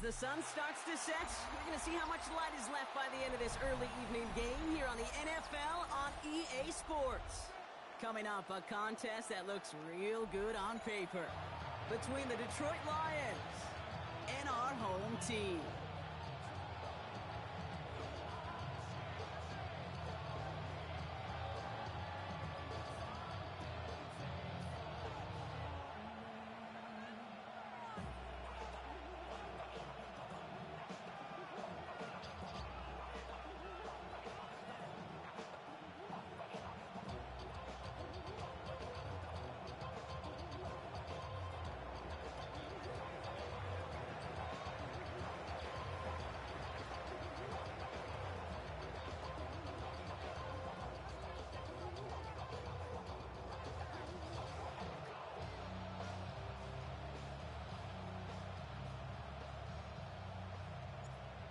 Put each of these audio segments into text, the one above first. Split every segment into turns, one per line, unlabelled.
As the sun starts to set, we're going to see how much light is left by the end of this early evening game here on the NFL on EA Sports. Coming up, a contest that looks real good on paper between the Detroit Lions and our home team.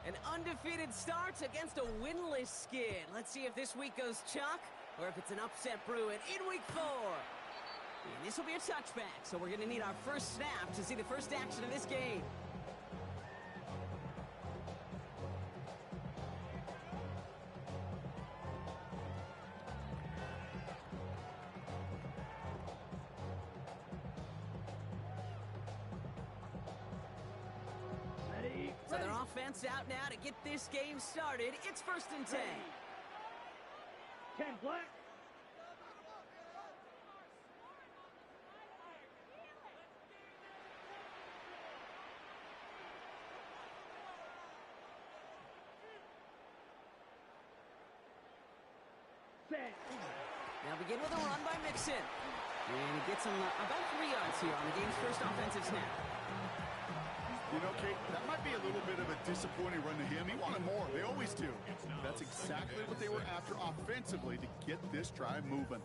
An undefeated start against a winless skid. Let's see if this week goes chalk or if it's an upset brewing in week 4. And this will be a touchback, so we're going to need our first snap to see the first action of this game. So their offense out now to get this game started. It's 1st and 10.
10 black. Set.
Now begin with a run by Mixon. And he gets him about 3 yards here on the game's first offensive snap.
You know, Kate, that might be a little bit of a disappointing run to him. He wanted more. They always do. That's exactly what they were after offensively to get this drive moving.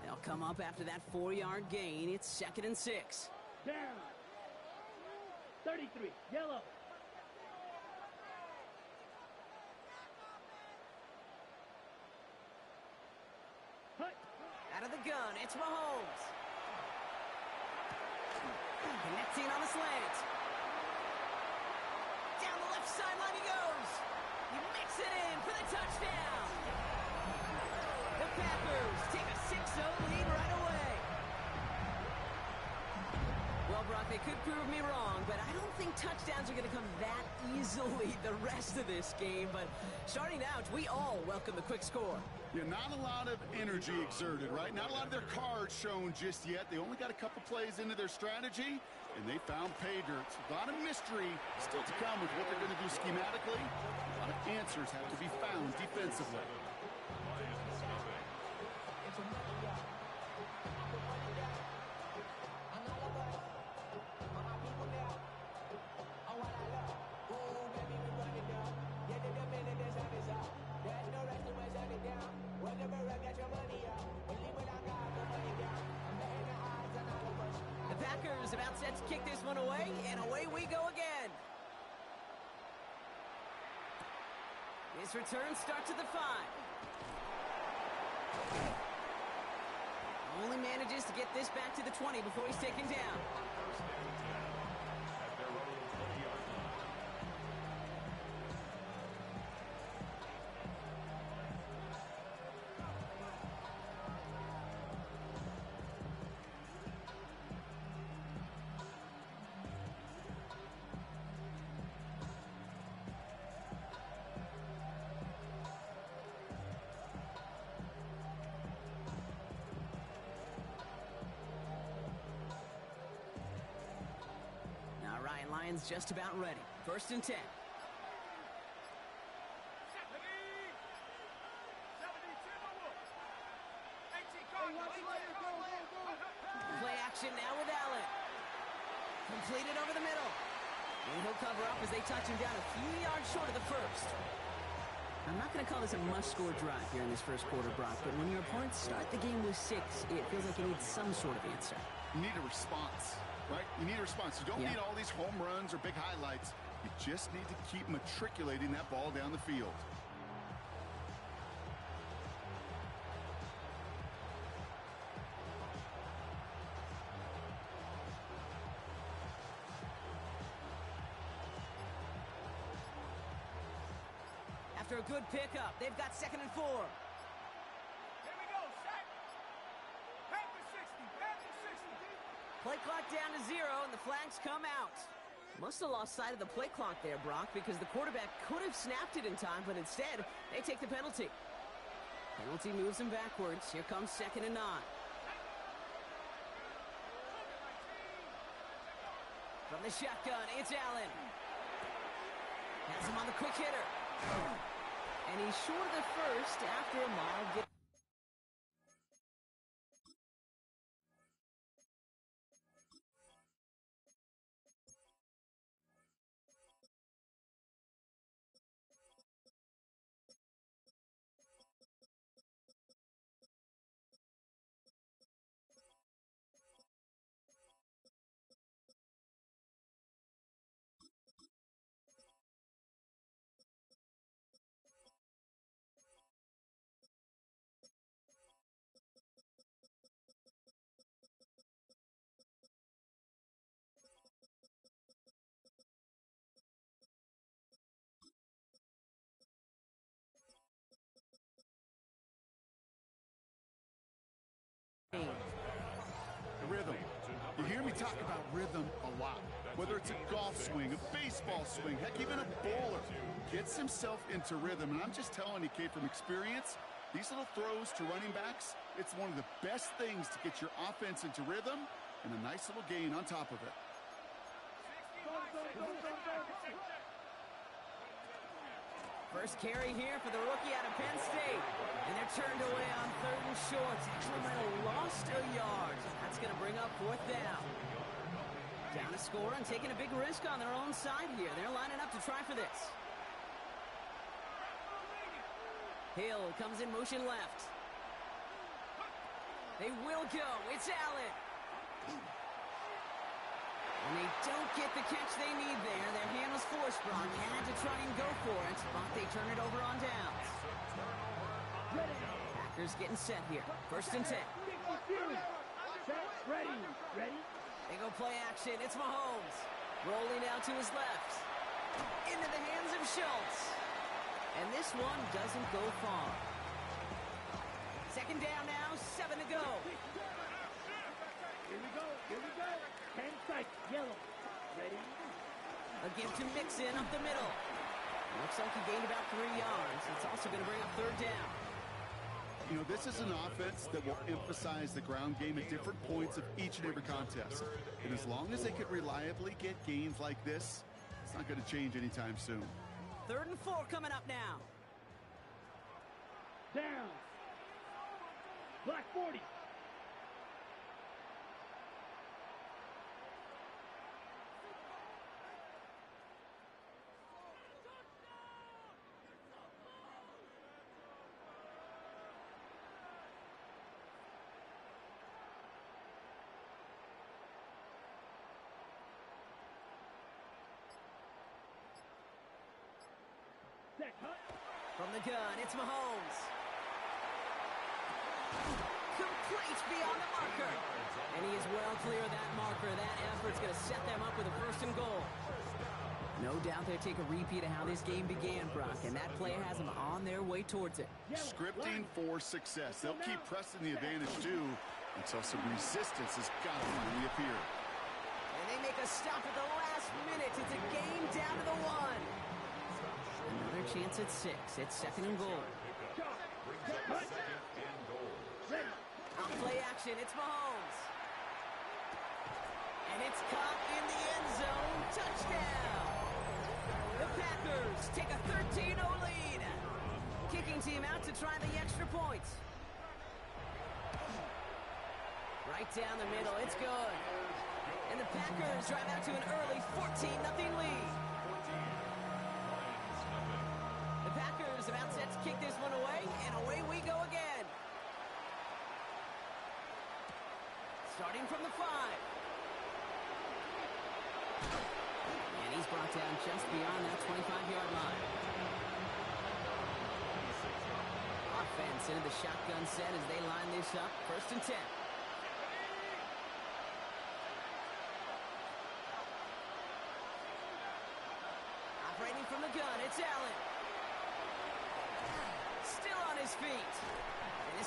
They'll come up after that 4-yard gain. It's 2nd and 6.
Down. 33. Yellow. Hut.
Out of the gun, it's Mahomes. Connecting on the slant. Down the left sideline he goes. He makes it in for the touchdown. The Packers take a 6-0 lead right away. Well, Brock, they could prove me wrong, but I don't think touchdowns are going to come that easily the rest of this game. But starting out, we all welcome the quick score.
Yeah, not a lot of energy exerted, right? Not a lot of their cards shown just yet. They only got a couple plays into their strategy, and they found pay dirt. A lot of mystery still to come with what they're going to do schematically. A lot of answers have to be found defensively.
The Packers about set to kick this one away, and away we go again. His return starts at the 5. Only manages to get this back to the 20 before he's taken down. Lions just about ready. 1st and 10. Play action now with Allen. Completed over the middle. And he'll cover up as they touch him down a few yards short of the first. I'm not going to call this a must-score drive here in this first quarter, Brock, but when your opponents start the game with 6, it feels like you need some sort of answer.
You need a response. Right? You need a response. You don't need all these home runs or big highlights. You just need to keep matriculating that ball down the field.
After a good pickup, they've got 2nd and 4.
Here we go, set. Panther 60, Panther 60.
Play clock down to 0, and the flags come out. Must have lost sight of the play clock there, Brock, because the quarterback could have snapped it in time, but instead, they take the penalty. Penalty moves them backwards. Here comes 2nd and 9. From the shotgun, it's Allen. Has him on the quick hitter. And he's short of the first after a mild get.
Rhythm. You hear me talk about rhythm a lot. Whether it's a golf swing, a baseball swing, heck, even a bowler gets himself into rhythm. And I'm just telling you, Kate, from experience, these little throws to running backs, it's one of the best things to get your offense into rhythm and a nice little gain on top of it.
First carry here for the rookie out of Penn State. And they're turned away on 3rd and short. Actually might have lost a yard. That's going to bring up 4th down. Down to score and taking a big risk on their own side here. They're lining up to try for this. Hill comes in motion left. They will go. It's Allen. And they don't get the catch they need there. Their hand was forced, Brock. Had to try and go for it, but they turn it over on downs. Packers getting set here. 1st and 10.
Set, ready.
They go play action. It's Mahomes. Rolling out to his left. Into the hands of Schultz. And this one doesn't go far. 2nd down now, 7 to go.
Here we go. 10 strikes, yellow. Ready?
A give to Mixon up the middle. Looks like he gained about 3 yards. It's also going to bring up 3rd down.
You know, this is an offense that will emphasize the ground game at different points of each and every contest. And as long as they can reliably get gains like this, it's not going to change anytime soon.
3rd and 4 coming up now.
Down. Black 40.
From the gun, it's Mahomes. Complete beyond the marker. And he is well clear of that marker. That effort's going to set them up with a 1st and goal. No doubt they take a repeat of how this game began, Brock, and that play has them on their way towards it.
Scripting for success. They'll keep pressing the advantage, too, until some resistance has got to finally appear.
And they make a stop at the last minute. It's a game down to the 1. Another chance at 6. It's 2nd and goal. On play action, it's Mahomes. And it's caught in the end zone. Touchdown! The Packers take a 13-0 lead. Kicking team out to try the extra point. Right down the middle, it's good. And the Packers drive out to an early 14-0 lead. The Packers about set to kick this one away, and away we go again. Starting from the 5. And he's brought down just beyond that 25-yard line. Offense into the shotgun set as they line this up. 1st and 10. Operating from the gun, it's Allen.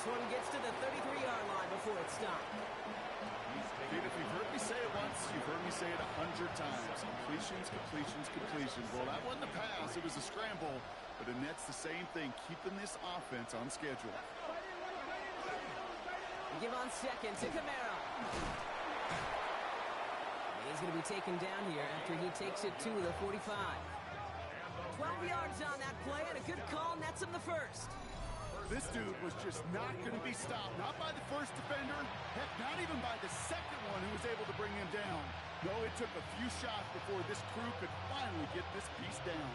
This one gets to the 33-yard line before it stopped.
Dude, if you've heard me say it once, you've heard me say it 100 times. Completions, completions, completions. Well, that wasn't a pass. It was a scramble. But it nets the same thing, keeping this offense on schedule.
Give on second to Camara. He's going to be taken down here after he takes it to the 45. 12 yards on that play, and a good call nets him the first.
This dude was just not going to be stopped. Not by the first defender. Heck, not even by the second one who was able to bring him down. No, it took a few shots before this crew could finally get this piece down.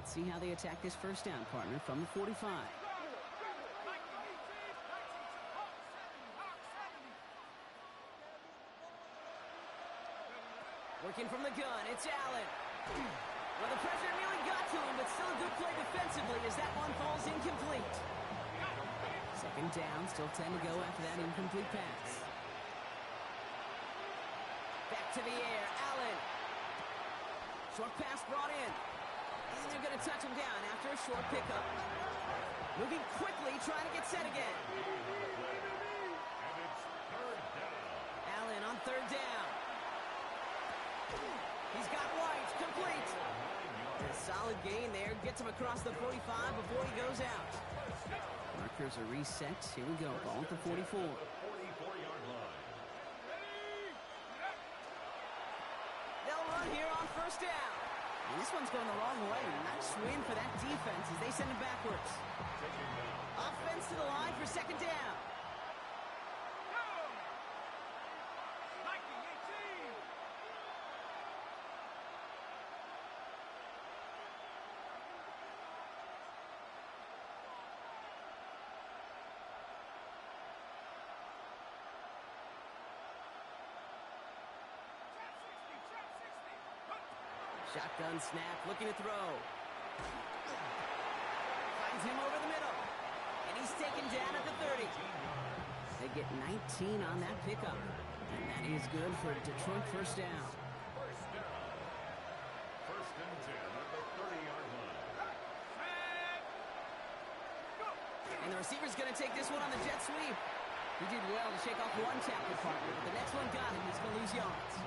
See how they attack this first down, partner, from the 45. Working from the gun, it's Allen. Well, the pressure nearly got to him, but still a good play defensively as that one falls incomplete. Second down, still 10 to go after that incomplete pass. Back to the air, Allen. Short pass brought in. And they're going to touch him down after a short pickup. Moving quickly, trying to get set again. Allen on third down. He's got White, complete. A solid gain there, gets him across the 45 before he goes out. Markers are reset. Here we go, ball at the 44. They'll run here on first down. And this one's going the wrong way. Nice win for that defense as they send it backwards. Offense to the line for second down. Shotgun snap, looking to throw. Finds him over the middle. And he's taken down at the 30. They get 19 on that pickup. And that is good for Detroit first down.
First and 10 at the 30-yard line.
And the receiver's going to take this one on the jet sweep. He did well to shake off one tackle partner, but the next one got him. He's going to lose yards.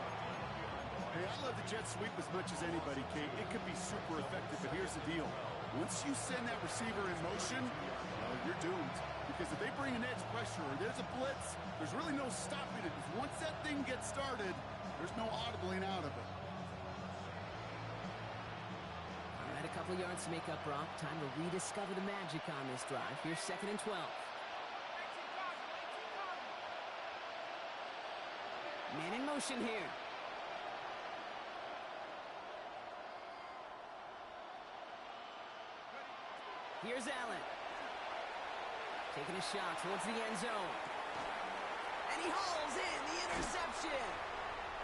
Hey, I love the jet sweep as much as anybody, Kate. It could be super effective, but here's the deal. Once you send that receiver in motion, well, you're doomed. Because if they bring an edge pressure or there's a blitz, there's really no stopping it. Once that thing gets started, there's no audibling out of it.
All right, a couple yards to make up, Brock. Time to rediscover the magic on this drive. Here's 2nd and 12. Man in motion here. Here's Allen. Taking a shot towards the end zone. And he hauls in the interception.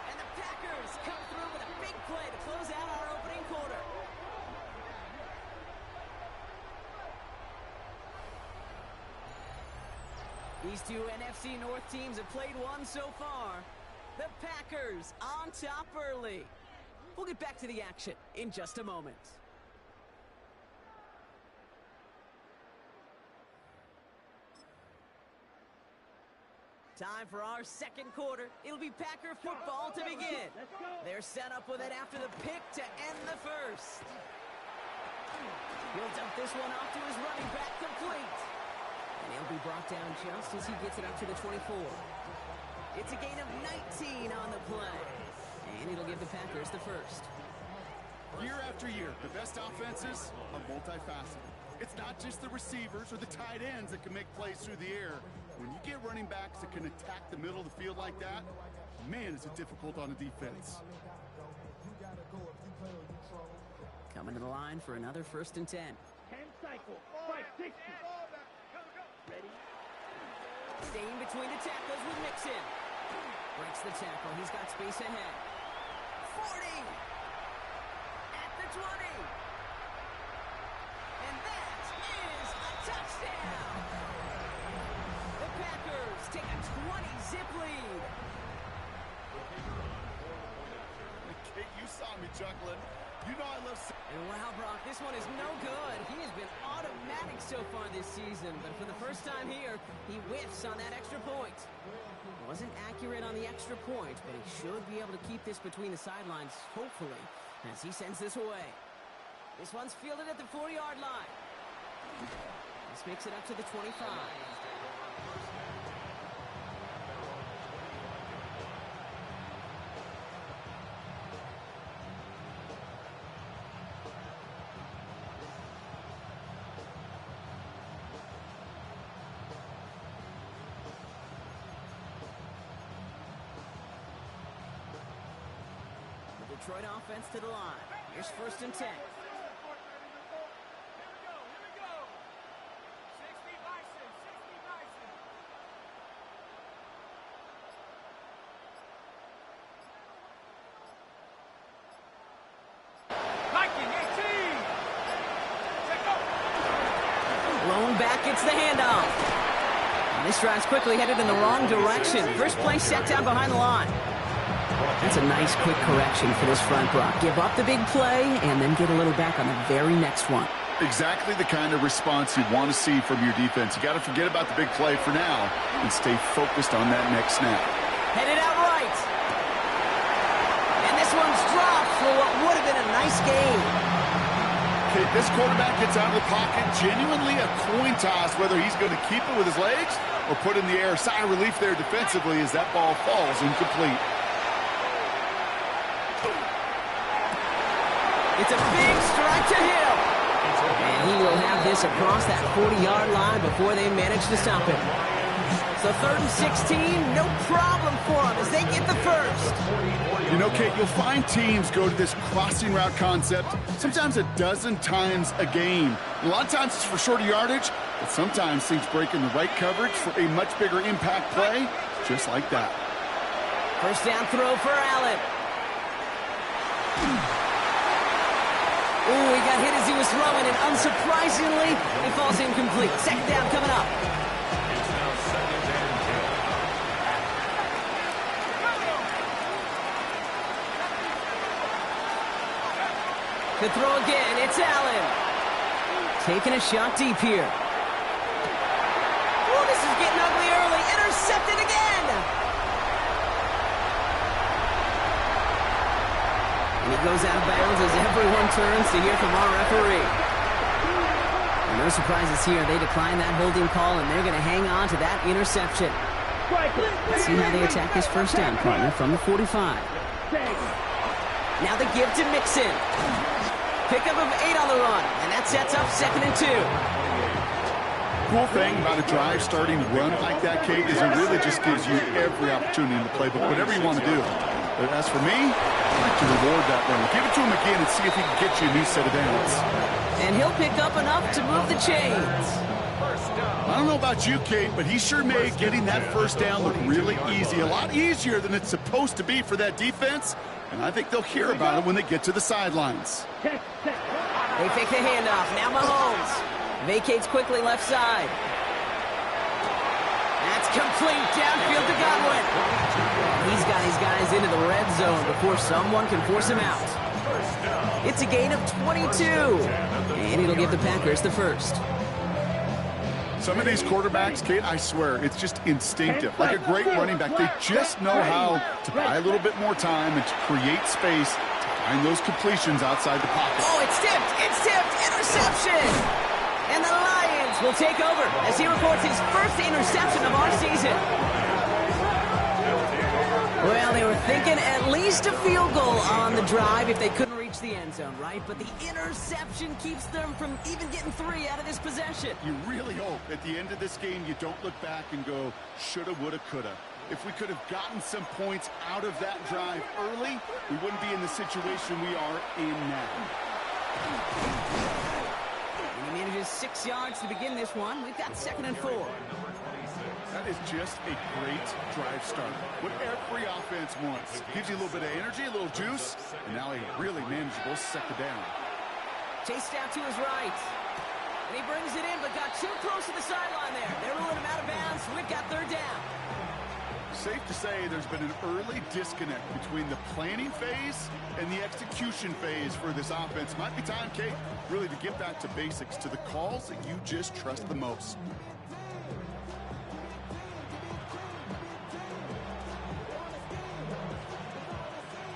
And the Packers come through with a big play to close out our opening quarter. These two NFC North teams have played one so far. The Packers on top early. We'll get back to the action in just a moment. Time for our second quarter. It'll be Packer football to begin. They're set up with it after the pick to end the first. He'll dump this one off to his running back, complete. And he'll be brought down just as he gets it up to the 24. It's a gain of 19 on the play. And it'll give the Packers the first.
Year after year, the best offenses are multifaceted. It's not just the receivers or the tight ends that can make plays through the air. When you get running backs that can attack the middle of the field like that, man, is it difficult on a defense.
Coming to the line for another 1st and 10.
10 cycle, 560. Ready?
Staying between the tackles with Mixon. Breaks the tackle. He's got space ahead. 40. At the 20. And that is a touchdown. The Packers take a 20-zip lead.
Kate, you saw me chuckling. You know I love...
And wow, Brock, this one is no good. He has been automatic so far this season, but for the first time here, he whiffs on that extra point. Wasn't accurate on the extra point, but he should be able to keep this between the sidelines, hopefully, as he sends this away. This one's fielded at the 4-yard line. This makes it up to the 25. Detroit offense to the line. Here's 1st and 10.
Here we go. 60 Bison, 60 Bison. Viking 18. Check up.
Blown back, gets the handoff. And this drive's quickly headed in the wrong direction. First play set down behind the line. That's a nice quick correction for this front, Brock. Give up the big play and then get a little back on the very next one.
Exactly the kind of response you want to see from your defense. You got to forget about the big play for now and stay focused on that next snap.
Headed out right. And this one's dropped for what would have been a nice game.
Okay, this quarterback gets out of the pocket, genuinely a coin toss whether he's going to keep it with his legs or put it in the air. Sigh of relief there defensively as that ball falls incomplete.
It's a big strike to Hill. And he will have this across that 40-yard line before they manage to stop him. So 3rd and 16, no problem for them as they get the first.
You know, Kate, you'll find teams go to this crossing route concept sometimes a dozen times a game. A lot of times it's for shorter yardage, but sometimes things break in the right coverage for a much bigger impact play, just like that.
First down throw for Allen. Ooh, he got hit as he was throwing, and unsurprisingly, it falls incomplete. 2nd down coming up. The throw again, it's Allen. Taking a shot deep here. Ooh, this is getting ugly early. Intercepted again. And he goes out of bounds as everyone turns to hear from our referee. And no surprises here. They decline that holding call, and they're going to hang on to that interception. Let's see how they attack this first down, partner, from the 45. Now the give to Mixon. Pickup of 8 on the run, and that sets up 2nd and 2.
Cool thing about a drive starting to run like that, Kate, is it really just gives you every opportunity in the playbook, whatever you want to do. But as for me, I'd like to reward that run. Give it to him again and see if he can get you a new set of downs.
And he'll pick up enough to move the chains.
I don't know about you, Kate, but he sure made getting that first down look really easy. A lot easier than it's supposed to be for that defense. And I think they'll hear about it when they get to the sidelines.
They fake the handoff. Now Mahomes vacates quickly left side. That's complete. Downfield to Godwin. He's got his guys into the red zone before someone can force him out. It's a gain of 22. And it'll give the Packers the first.
Some of these quarterbacks, Kate, I swear, it's just instinctive. Like a great running back, they just know how to buy a little bit more time and to create space to find those completions outside the pocket.
Oh, it's tipped! It's tipped! Interception! And the Lions will take over as he records his first interception of our season. Well, they were thinking at at least a field goal on the drive if they couldn't reach the end zone, right? But the interception keeps them from even getting 3 out of this possession.
You really hope at the end of this game you don't look back and go, shoulda, woulda, coulda. If we could have gotten some points out of that drive early, we wouldn't be in the situation we are in now.
And he manages 6 yards to begin this one. We've got 2nd and 4.
That is just a great drive start. What every offense wants. Gives you a little bit of energy, a little juice, and now a really manageable 2nd down.
Chased out to his right. And he brings it in, but got too close to the sideline there. They're ruling him out of bounds. We've got 3rd down.
Safe to say there's been an early disconnect between the planning phase and the execution phase for this offense. Might be time, Kate, really to get back to basics, to the calls that you just trust the most.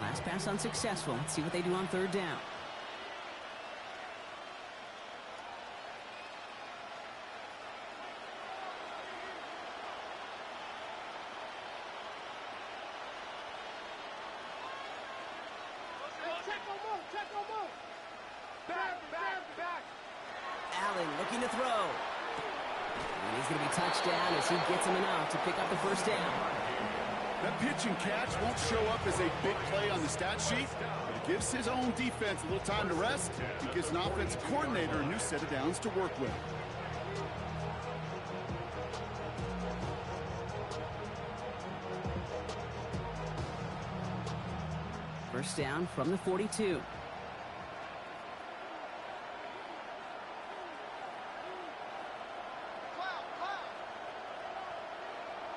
Last pass unsuccessful. Let's see what they do on 3rd down. Allen looking to throw. And he's going to be touched down as he gets him enough to pick up the 1st down.
That pitch and catch won't show up as a big play on the stat sheet, but it gives his own defense a little time to rest. It gives an offensive coordinator a new set of downs to work with.
First down from the 42.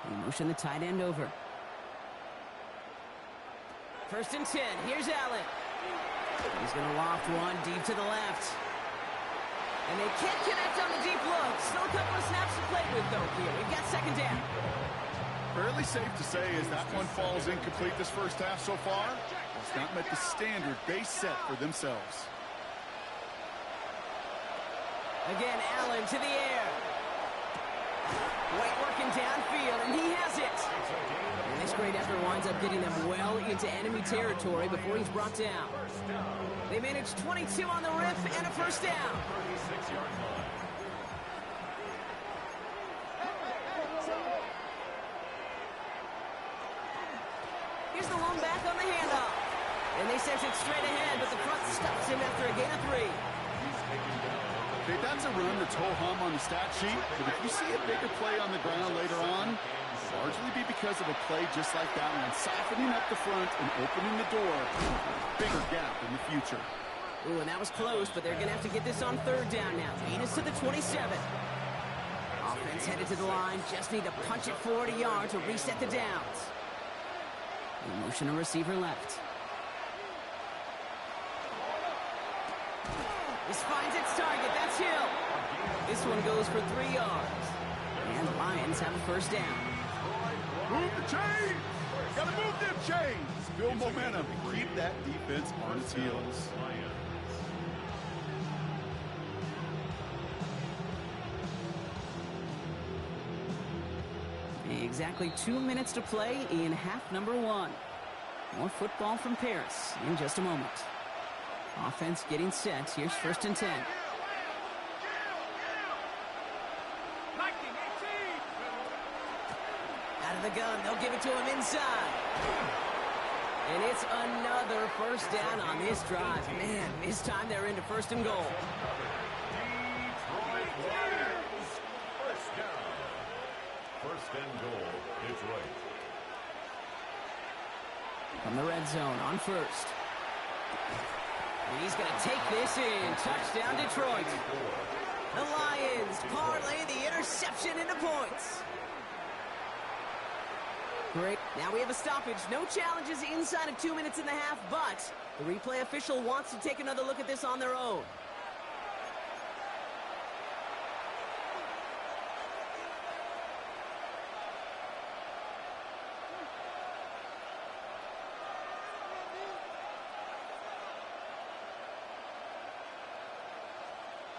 We motion the tight end over. 1st and 10. Here's Allen. He's going to loft one deep to the left. And they can't connect on the deep look. Still a couple of snaps to play with, though, here. We've got 2nd down.
Fairly safe to say as that one falls incomplete this first half so far. It's not met the standard they set for themselves.
Again, Allen to the air. White working downfield, and he has it. And this great effort winds up getting them well into enemy territory before he's brought down. They managed 22 on the rip and a 1st down. Here's the lone back on the handoff. And they sent it straight ahead, but the front stops him after a gain of 3.
Okay, that's a run that's ho-hum on the stat sheet, but if you see a bigger play on the ground later on, it'll largely be because of a play just like that one, softening up the front and opening the door for a bigger gap in the future.
Ooh, and that was close, but they're going to have to get this on 3rd down now. Lead us to the 27. Offense headed to the line. Just need to punch it 40 yards to reset the downs. They motion a receiver left. This finds its target. That's Hill. This one goes for 3 yards. And the Lions have a 1st down.
Move the chains! Gotta move them chains! Build momentum and keep that defense on its heels.
Exactly 2 minutes to play in half number 1. More football from Paris in just a moment. Offense getting set. Here's 1st and 10. Out of the gun. They'll give it to him inside. And it's another 1st down on this drive. Man, this time they're into 1st and goal.
Detroit Lions. 1st down. 1st and goal, Detroit.
From the red zone on 1st. He's going to take this in. Touchdown, Detroit. The Lions parlay the interception into points. Great. Now we have a stoppage. No challenges inside of 2 minutes and a half, but the replay official wants to take another look at this on their own.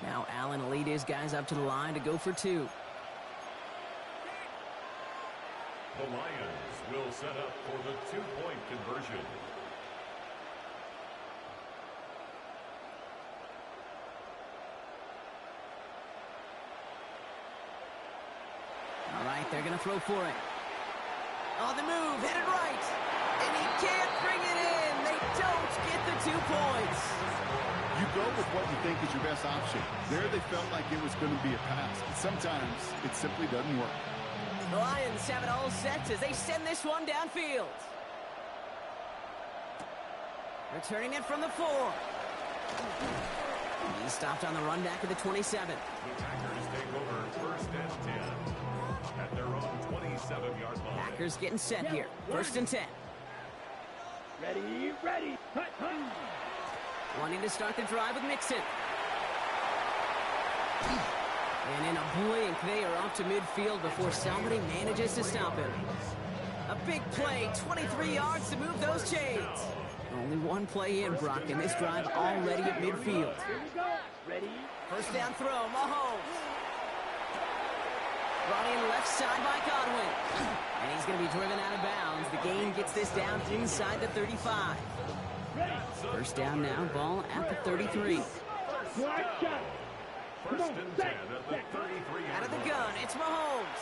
Now Allen will lead his guys up to the line to go for 2.
The Lions will set up for the two-point conversion.
All right, they're going to throw for it. On the move, headed right. And he can't bring it in. They don't get the 2 points.
You go with what you think is your best option. There they felt like it was going to be a pass. But sometimes it simply doesn't work.
The Lions have it all set as they send this one downfield. Returning it from the 4. He stopped on the run back at the 27.
The Packers take over first and 10 at their own 27-yard line.
Packers getting set here. First and 10.
Ready, ready. Hut, hut.
Wanting to start the drive with Mixon. And in a blink, they are up to midfield before somebody manages to stop him. A big play, 23 yards to move those chains. Only one play in, Brock, and this drive already at midfield.
Here we go. Ready.
First down throw, Mahomes. Brought in left side by Godwin. And he's going to be driven out of bounds. The gain gets this down inside the 35. First down now, ball at the 33.
Wide shot.
First and 10 at the 33.
Out of the gun, it's Mahomes.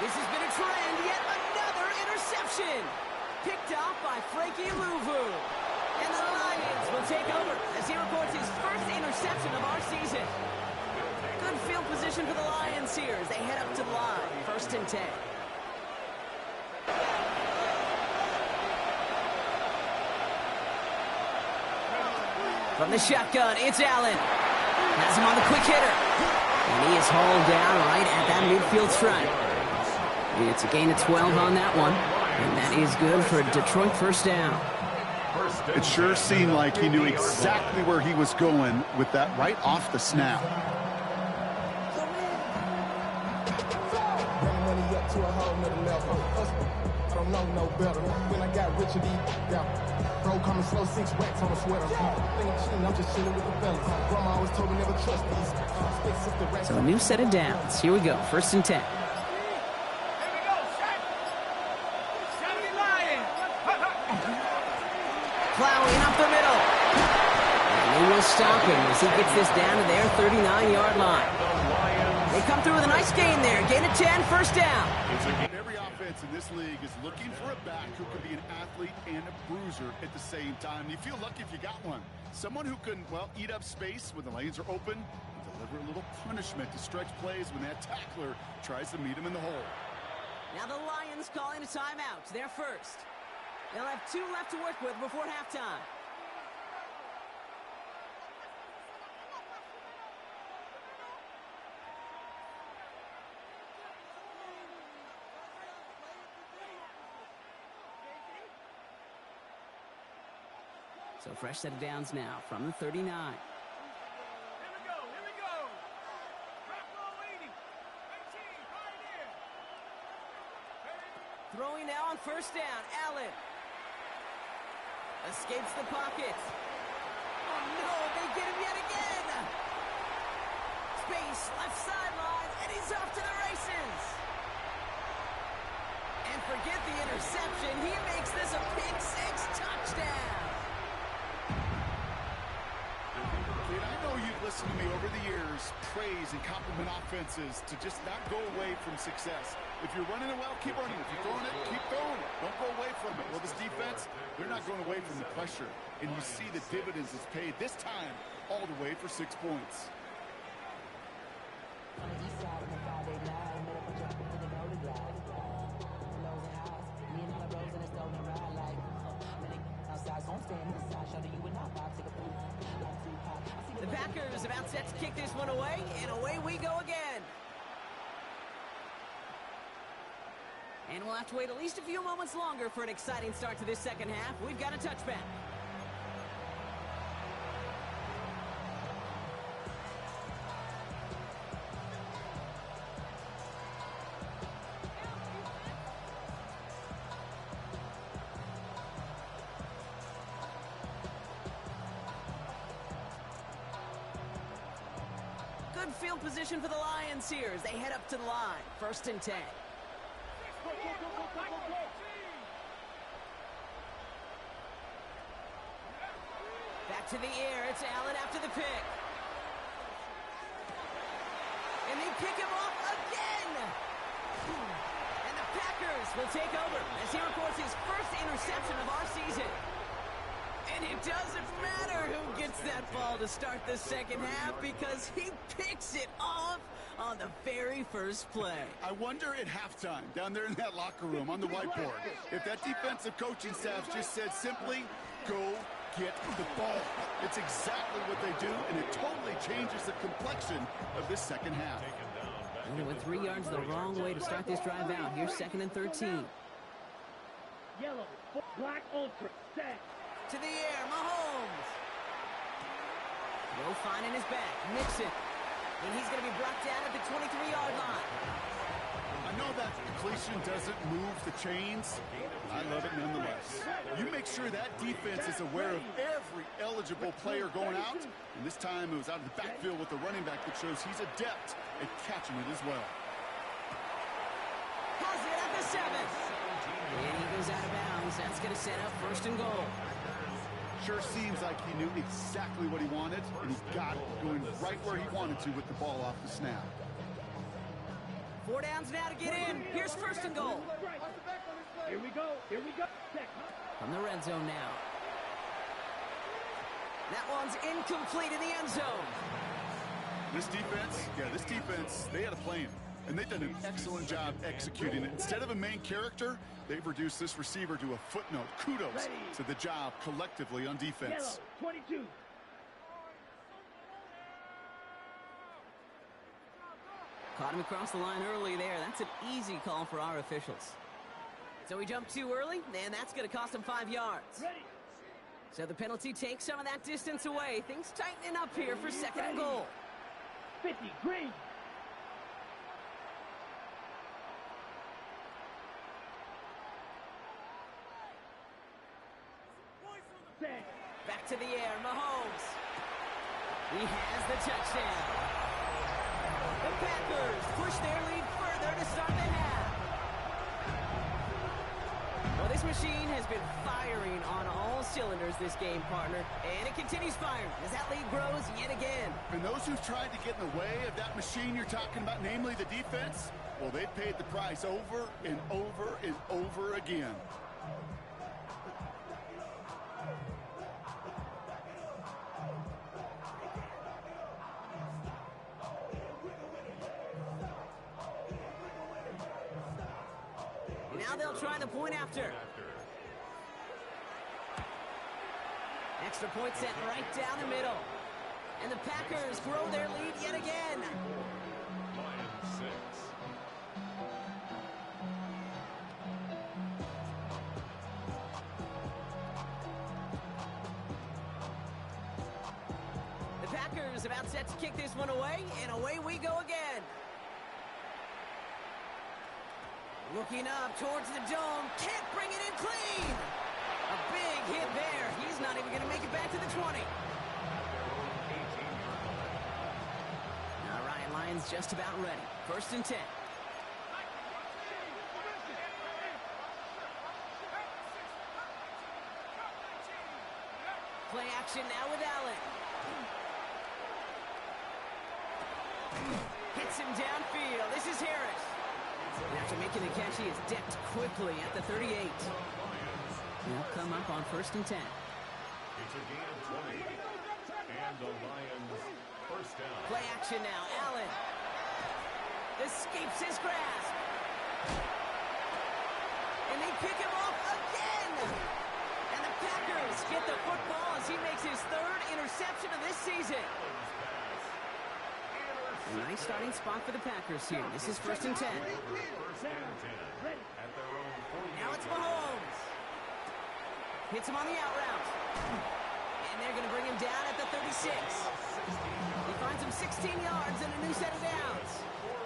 This has been a trend, yet another interception. Picked off by Frankie Louvu. And the Lions will take over as he records his first interception of our season. Good field position for the Lions here as they head up to the line. First and 10. From the shotgun, it's Allen. Has him on the quick hitter. And he is hauled down right at that midfield stripe. It's a gain of 12 on that one. And that is good for a Detroit first down.
It sure seemed like he knew exactly where he was going with that right off the snap.
To a whole nother level. I don't know no better. When I got rich of these, bro, coming slow, 6 racks on a sweater. Think I'm cheating, I'm just chilling with the fellas. Grandma always told me never trust these.
So a new set of downs. Here we go. First and 10.
Here we go. Shot. Shot the Lions.
Plowing up the middle. And they will stop him as he gets this down to their 39-yard line. They come through with a nice gain there. Gain of 10, first down.
Every offense in this league is looking for a back who can be an athlete and a bruiser at the same time. You feel lucky if you got one. Someone who can, well, eat up space when the lanes are open and deliver a little punishment to stretch plays when that tackler tries to meet him in the hole.
Now the Lions calling a timeout. They're first. They'll have 2 left to work with before halftime. So fresh set of downs now from the 39.
Here we go. Here we go. Rock roll 80. 18. Pioneer.
Throwing now on first down. Allen. Escapes the pocket. Oh no, they get him yet again. Space, left sideline, and he's off to the races. And forget the interception. He makes this a pick 6 touchdown.
Kid, I know you've listened to me over the years praise and compliment offenses to just not go away from success. If you're running it well, keep running it. If you're throwing it, keep throwing it. Don't go away from it. Well, this defense, they're not going away from the pressure. And you see the dividends it's paid this time all the way for 6 points.
The Packers about set to kick this one away, and away we go again. And we'll have to wait at least a few moments longer for an exciting start to this second half. We've got a touchback. Good field position for the Lions here as they head up to the line. First and 10. Back to the air. It's Allen after the pick. And they pick him off again. And the Packers will take over as he records his first interception of our season. And it doesn't matter who gets that ball to start the second half because he picks it off on the very first play.
I wonder at halftime, down there in that locker room on the whiteboard, if that defensive coaching staff just said simply, go get the ball. It's exactly what they do, and it totally changes the complexion of this second half.
And it went 3 yards the wrong way to start this drive out. Here's 2nd and 13.
Yellow, black, ultra, set.
To the air, Mahomes. No fine in his back. Mixon. And he's going to be brought down at the 23-yard line.
I know that completion doesn't move the chains. I love it nonetheless. You make sure that defense is aware of every eligible player going out. And this time it was out of the backfield with the running back that shows he's adept at catching it as well.
Has it at the 7. And he goes out of bounds. That's going to set up 1st and goal.
Sure seems like he knew exactly what he wanted, and he got it going right where he wanted to with the ball off the snap.
4 downs now to get in. Here's 1st and goal.
Here we go. Here we go.
From the red zone now. That one's incomplete in the end zone.
This defense, they had a plan, and they've done an excellent job executing it. Instead of a main character, they've reduced this receiver to a footnote. Kudos to the job collectively on defense.
Yellow, 22.
Caught him across the line early there. That's an easy call for our officials. So he jumped too early, and that's going to cost him 5 yards.
Ready.
So the penalty takes some of that distance away. Things tightening up here for 2nd and goal.
50, green.
Back to the air, Mahomes. He has the touchdown. The Packers push their lead further to start the half. Well, this machine has been firing on all cylinders this game, partner. And it continues firing as that lead grows yet again.
And those who've tried to get in the way of that machine you're talking about, namely the defense, well, they've paid the price over and over and over again.
Now they'll try the point after. Extra point set right down the middle. And the Packers grow their lead yet again.
Lions 6.
The Packers about set to kick this one away, and away we go again. Looking up towards the dome. Can't bring it in clean. A big hit there. He's not even going to make it back to the 20. All right, Lions just about ready. 1st and 10. Play action now with Allen. Hits him downfield. This is Harris. And after making the catch, he is decked quickly at the 38. He'll come up on 1st and 10.
It's a gain of 20. And the Lions 1st down.
Play action now. Allen escapes his grasp. And they pick him off again. And the Packers get the football as he makes his 3rd interception of this season. A nice starting spot for the Packers here. This is 1st and 10. Now it's Mahomes. Hits him on the out route. And they're going to bring him down at the 36. He finds him 16 yards and a new set of downs.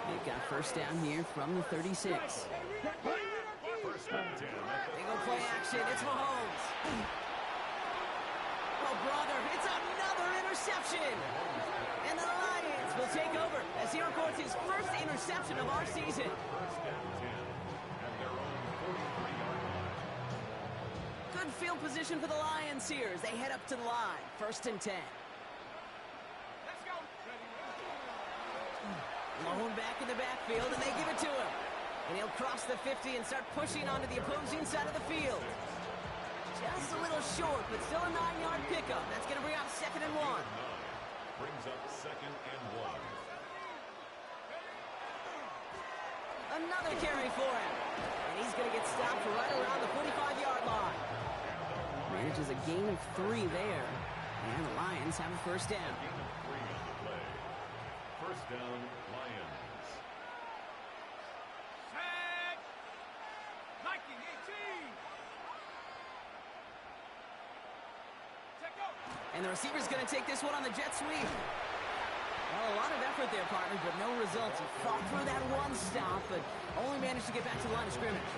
They've got 1st down here from the 36. They go play action. It's Mahomes. Oh, brother, it's another interception. And the Lions will take over as he records his 1st interception of our season. field position for the Lions here as they head up to the line. 1st and 10.
Let's go.
Lone back in the backfield, and they give it to him. And he'll cross the 50 and start pushing onto the opposing side of the field. Just a little short, but still a 9-yard pickup. That's going to bring up 2nd and 1.
Brings up 2nd and 1.
Another carry for him. And he's going to get stopped right around the 45-yard line. Manages a gain of 3 there. And the Lions have a 1st down.
Gain of 3 on the play. 1st down, Lions.
Sack. Nike 18. Check out.
And the receiver's going to take this one on the jet sweep. Well, a lot of effort there, partner, but no results. He fought through that one stop, but only managed to get back to the line of scrimmage.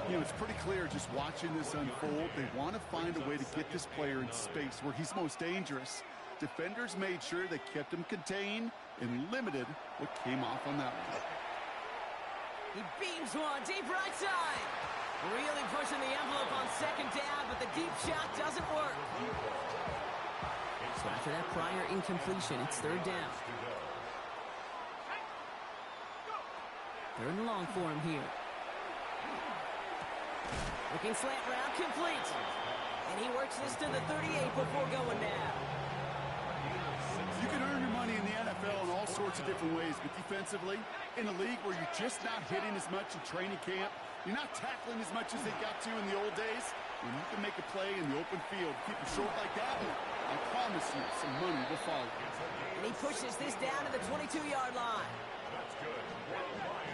You know, it's pretty clear just watching this unfold. They want to find a way to get this player in space where he's most dangerous. Defenders made sure they kept him contained and limited what came off on that one.
He beams one deep right side. Really pushing the envelope on 2nd down, but the deep shot doesn't work. So after that prior incompletion, it's 3rd down. 3rd and long for him here. Looking slant route, complete. And he works this to the 38 before going down.
You can earn your money in the NFL in all sorts of different ways, but defensively, in a league where you're just not hitting as much in training camp, you're not tackling as much as they got to in the old days, when you can make a play in the open field, keep it short like that, I promise you some money will follow.
And he pushes this down to the 22-yard line.
That's good.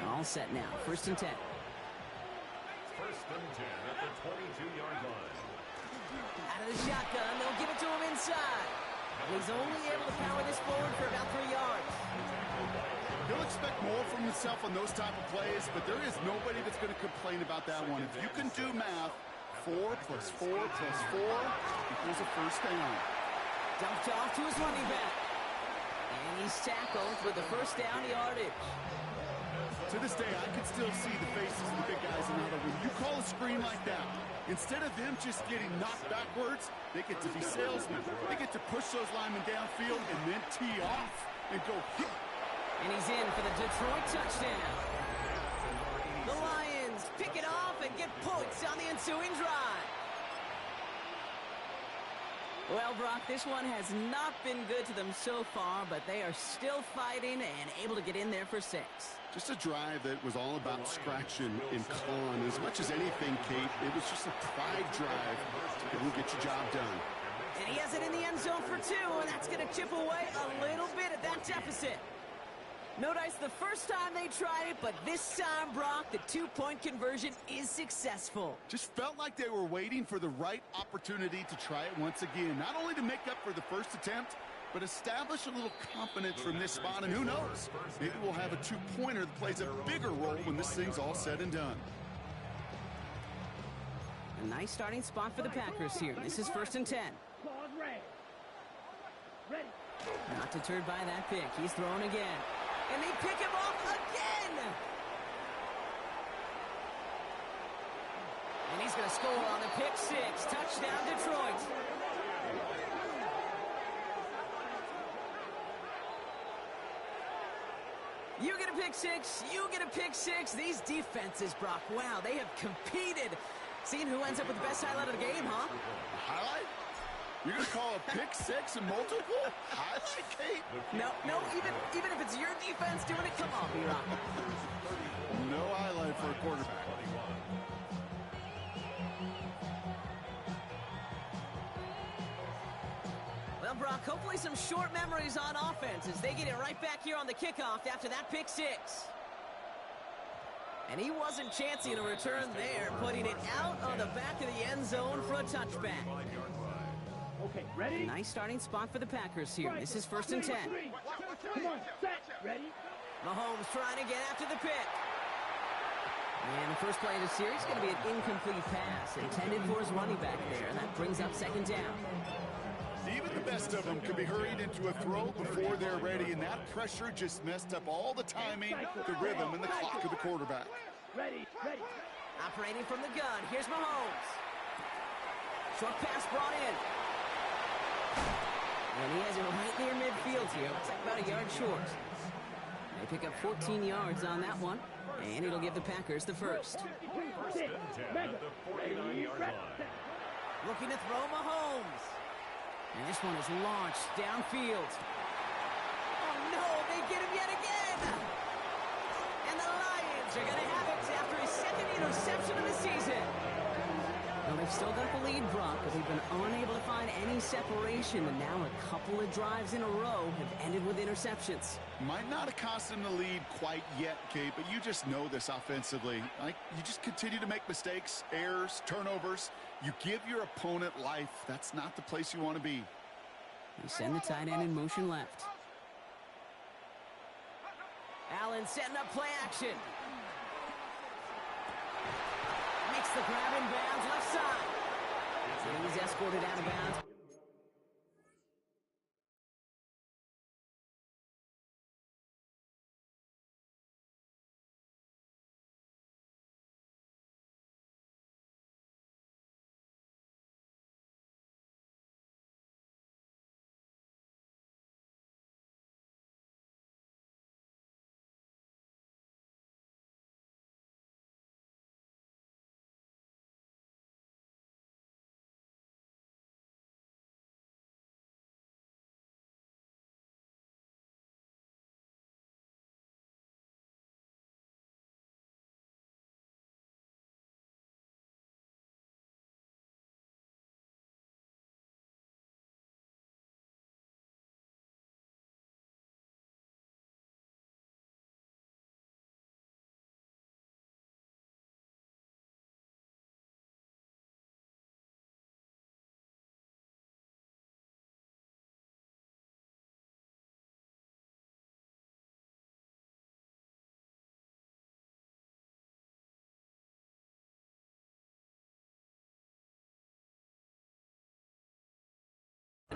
All set now. 1st and 10.
1st and 10 at the 22-yard line.
Out of the shotgun, they'll give it to him inside. He's only able to power this forward for about 3 yards.
He'll expect more from himself on those type of plays, but there is nobody that's going to complain about that one. If you can do math, 4 plus 4 plus 4 equals a 1st down.
Dumped off to his running back. And he's tackled with the 1st down yardage.
To this day, I can still see the faces of the big guys in huddle. When you call a screen like that, instead of them just getting knocked backwards, they get to be salesmen. They get to push those linemen downfield and then tee off and go hit.
And he's in for the Detroit touchdown. The Lions pick it off and get points on the ensuing drive. Well, Brock, this one has not been good to them so far, but they are still fighting and able to get in there for 6.
Just a drive that was all about scratching and clawing. As much as anything, Kate, it was just a pride drive to go and get your job done.
And he has it in the end zone for 2, and that's going to chip away a little bit at that deficit. No dice the first time they tried it, but this time, Brock, the 2-point conversion is successful.
Just felt like they were waiting for the right opportunity to try it once again. Not only to make up for the first attempt, but establish a little confidence from this spot. And who knows, maybe we'll have a 2-pointer that plays a bigger role when this thing's all said and done.
A nice starting spot for the Packers here. This is 1st and 10. Not deterred by that pick. He's thrown again. And they pick him off again! And he's going to score on the pick 6. Touchdown, Detroit. You get a pick 6. You get a pick 6. These defenses, Brock, wow, they have competed. Seeing who ends up with the best highlight of the game, huh?
Highlight? You're going to call a pick 6 and multiple? Highlight, Kate?
No, even if it's your defense doing it, come on, B-Rock.
No highlight for a quarterback.
Well, Brock, hopefully some short memories on offense as they get it right back here on the kickoff after that pick 6. And he wasn't chancing a return there, putting it out on the back of the end zone for a touchback.
Okay, ready?
Nice starting spot for the Packers here. This is 1st and 10.
Come on, set, ready?
Mahomes trying to get after the pick. And the first play of the series is going to be an incomplete pass intended for his running back there, and that brings up 2nd down.
Even the best of them can be hurried into a throw before they're ready, and that pressure just messed up all the timing, the rhythm, and the clock of the quarterback.
Ready, ready.
Operating from the gun, here's Mahomes. Short pass brought in. And he has it right near midfield here. Looks like about a yard short. They pick up 14 yards on that one, and it'll give the Packers the first.
First and 10 at the 49-yard line.
Looking to throw Mahomes. And this one is launched downfield. Oh, no, they get him yet again. And the Lions are going to have it after his second interception of the season. Well, they've still got the lead, Brock, but they've been unable to find any separation, and now a couple of drives in a row have ended with interceptions.
Might not have cost them the lead quite yet, Kate, but you just know this offensively. Like, you just continue to make mistakes, errors, turnovers. You give your opponent life. That's not the place you want to be.
They send the tight end in motion left. Allen setting up play action. Makes the grab in bounds left side. And he's escorted out of bounds.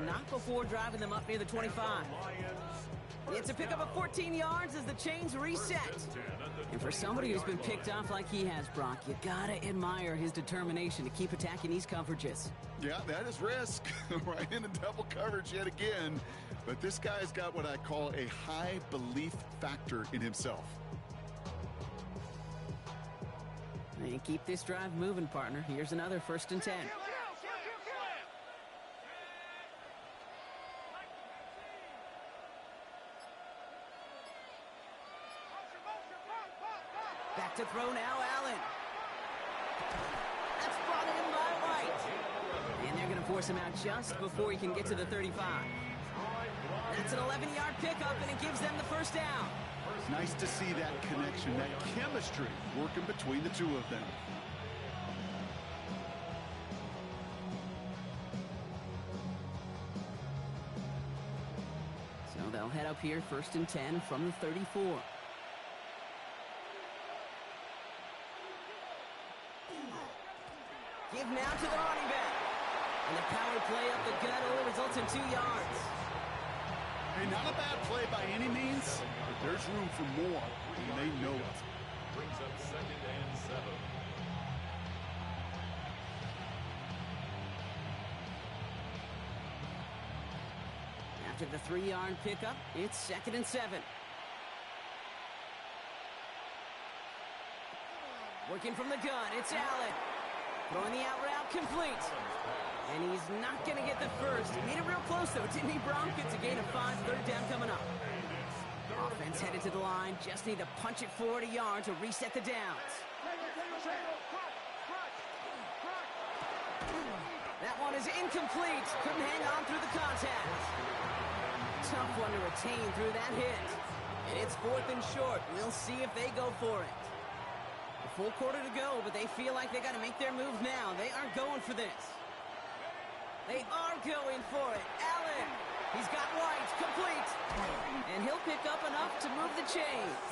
Not before driving them up near the 25. It's a pickup of 14 yards as the chains reset. And for somebody who's been picked off like he has, Brock, you gotta admire his determination to keep attacking these coverages.
Yeah, that is risk. Right into double coverage yet again. But this guy's got what I call a high belief factor in himself.
And keep this drive moving, partner. Here's another 1st and 10. Back to throw now, Allen. That's brought in by White. And they're going to force him out just before he can get to the 35. That's an 11-yard pickup, and it gives them the first down.
Nice to see that connection, that chemistry working between the two of them.
So they'll head up here 1st and 10 from the 34. Give now to the running back. And the power play up the gut only results in 2 yards.
Hey, not a bad play by any means, but there's room for more, and they know it.
Brings up 2nd and 7.
After the 3-yard pickup, it's 2nd and 7. Working from the gun, it's Allen. Throwing the out route complete. And he's not going to get the first. He made it real close, though, didn't he, Bronk? It's a gain of 5, 3rd down coming up. Offense headed to the line. Just need to punch it forward a yard to reset the downs. That one is incomplete. Couldn't hang on through the contact. Tough one to retain through that hit. And it's 4th and short. We'll see if they go for it. A full quarter to go, but they feel like they got to make their move now. They aren't going for this. They are going for it. Allen, he's got White, complete. And he'll pick up enough to move the chains.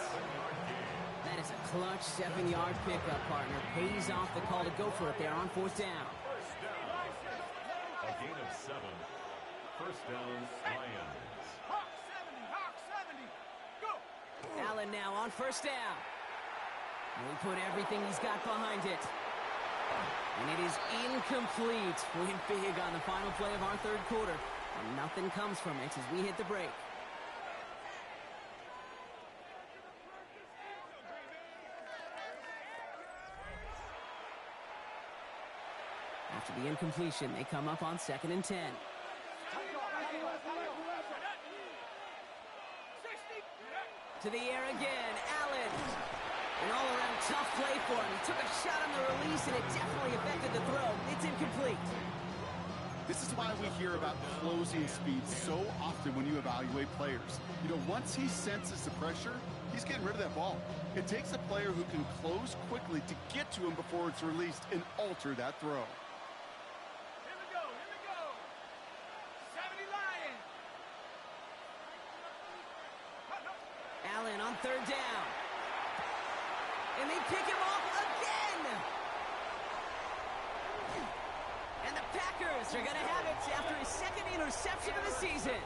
That is a clutch 7-yard pickup, partner. Pays off the call to go for it there on 4th down.
A gain of 7. 1st down, Lions.
Hawk 70, go!
Allen now on 1st down. He put everything he's got behind it. And it is incomplete. Win big on the final play of our third quarter. And nothing comes from it as we hit the break. After the incompletion, they come up on 2nd and 10. To the air again, Allen. An all-around tough play for him. He took a shot on the release, and it definitely affected the throw. It's incomplete.
This is why we hear about closing speed so often when you evaluate players. You know, once he senses the pressure, he's getting rid of that ball. It takes a player who can close quickly to get to him before it's released and alter that throw.
Here we go, here we go. 70 Lions.
Allen on 3rd down. And they pick him off again. And the Packers are going to have it after his 2nd interception of the season.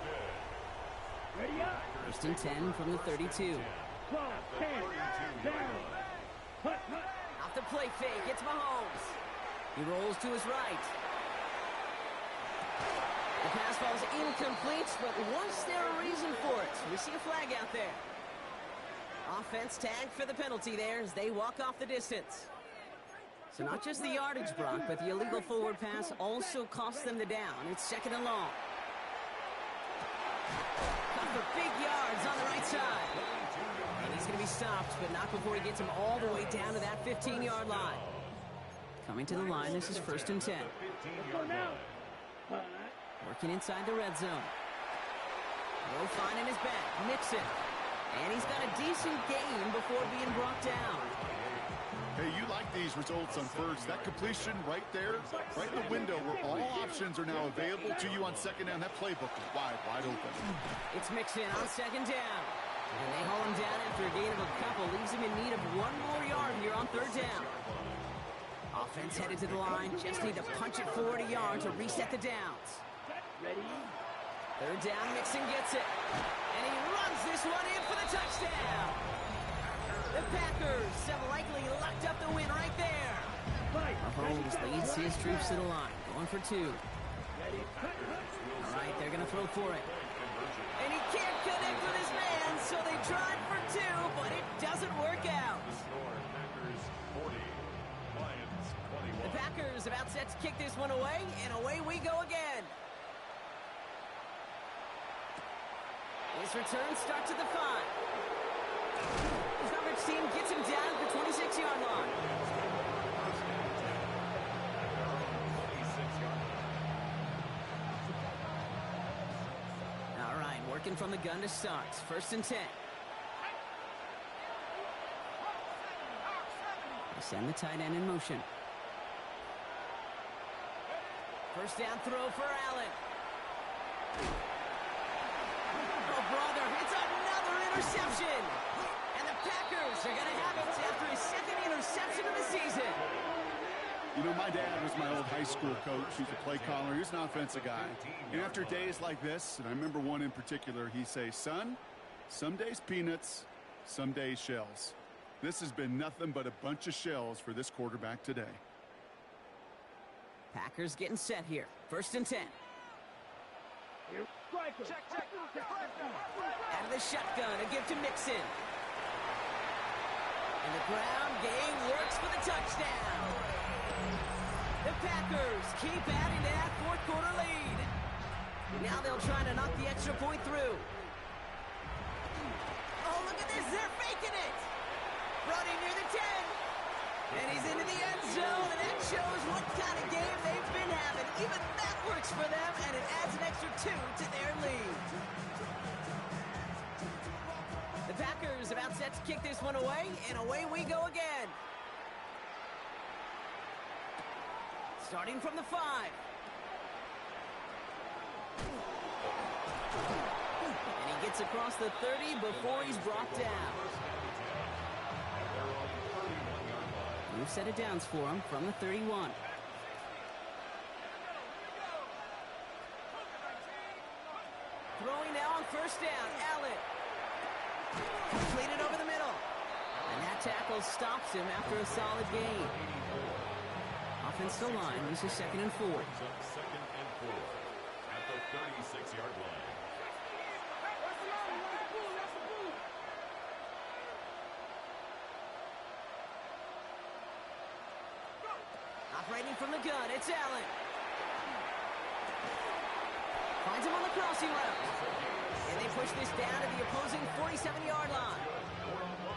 Ready up.
1st and 10 from the 32.
12, 10, down. Hut.
Off the play fake, it's Mahomes. He rolls to his right. The pass ball's incomplete, but was there a reason for it? We see a flag out there. Offense tagged for the penalty there as they walk off the distance. So not just the yardage, Brock, but the illegal forward pass also cost them the down. It's 2nd and long. Cut for big yards on the right side. And he's going to be stopped, but not before he gets him all the way down to that 15-yard line. Coming to the line, this is 1st and 10. Working inside the red zone. Low finding his back, Mixon. And he's got a decent gain before being brought down.
Hey, you like these results on first. That completion right there, right in the window where all options are now available to you on 2nd down. That playbook is wide open.
It's Mixon on 2nd down. And they haul him down after a gain of a couple. Leaves him in need of 1 more yard here on 3rd down. Offense headed to the line. Just need to punch it forward a yard to reset the downs.
Ready?
3rd down, Mixon gets it. And he runs this one in for the touchdown. The Packers have likely locked up the win right there. Mahomes leads his troops to the line, going for 2. All right, they're going to throw for it. And he can't connect with his man, so they tried for 2, but it doesn't work out. The Packers about set to kick this one away, and away we go again. His return starts at the 5. The coverage team gets him down at the 26-yard line. All right, working from the gun to start. 1st and 10. They send the tight end in motion. 1st down throw for Allen. Oh, brother, it's another interception. And the Packers are going to have it after his 2nd interception of the season.
You know, my dad was my old high school coach. He's a play caller. He's an offensive guy. And after days like this, and I remember one in particular, he'd say, son, some days peanuts, some days shells. This has been nothing but a bunch of shells for this quarterback today.
Packers getting set here. 1st and 10.
Check.
Out of the shotgun, a give to Mixon. And the ground game works for the touchdown. The Packers keep adding to that 4th quarter lead. Now they'll try to knock the extra point through. Oh, look at this. They're faking it. Running near the 10. And he's into the end zone, and that shows what kind of game they've been having. Even that works for them, and it adds an extra 2 to their lead. The Packers about set to kick this one away, and away we go again. Starting from the 5. And he gets across the 30 before he's brought down. New set of downs for him from the 31. Throwing now on 1st down, Allen. Completed over the middle. And that tackle stops him after a solid gain. Offensive line. This is 2nd and 4.
Second and 4 at the 36-yard line.
Operating from the gun, it's Allen. Finds him on the crossing route. And they push this down to the opposing 47-yard line.